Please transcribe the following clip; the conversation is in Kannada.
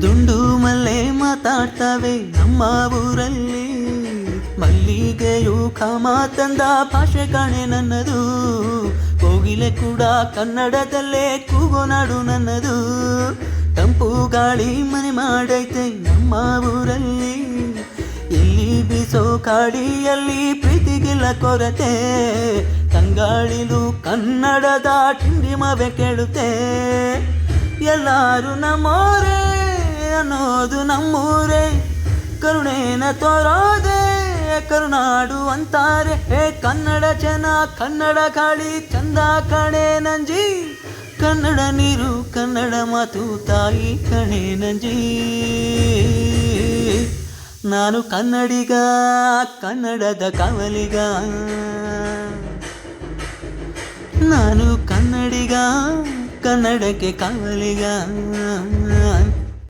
ದುಂಡು ಮಲ್ಲೆ ಮಾತಾಡ್ತವೆ ನಮ್ಮ ಊರಲ್ಲಿ, ಮಲ್ಲಿಗೆಯು ಕಾಮ ತಂದ ಭಾಷೆ ಕಾಣೆ ನನ್ನದು, ಕೋಗಿಲೆ ಕೂಡ ಕನ್ನಡದಲ್ಲೇ ಕೂಗೋನಾಡು ನನ್ನದು. ತಂಪು ಗಾಳಿ ಮನೆ ಮಾಡೈತೆ ನಮ್ಮ ಊರಲ್ಲಿ, ಎಲ್ಲಿ ಬೀಸೋ ಕಾಡಿಯಲ್ಲಿ ಪ್ರೀತಿಗಿಲ್ಲ ಕೊರತೆ, ತಂಗಾಳಿಲು ಕನ್ನಡದ ತಿಂಡಿ ಮವೆ ಕೇಳುತ್ತೆ. ಎಲ್ಲರೂ ನಮ್ಮೋರೇ ಅನ್ನೋದು ನಮ್ಮೂರೇ, ಕರುಣೇನ ತೋರೋದೆ ಕರುನಾಡು ಅಂತಾರೆ. ಕನ್ನಡ ಜನ ಕನ್ನಡ ಗಾಳಿ ಚಂದ ಕಣೆ ನಂಜಿ, ಕನ್ನಡ ನೀರು ಕನ್ನಡ ಮಾತು ತಾಯಿ ಕಣೆ ನಂಜಿ. ನಾನು ಕನ್ನಡಿಗ, ಕನ್ನಡದ ಕಾವಲಿಗ, ನಾನು ಕನ್ನಡಿಗ, ಕನ್ನಡಕ್ಕೆ ಕಾವಲಿಗ.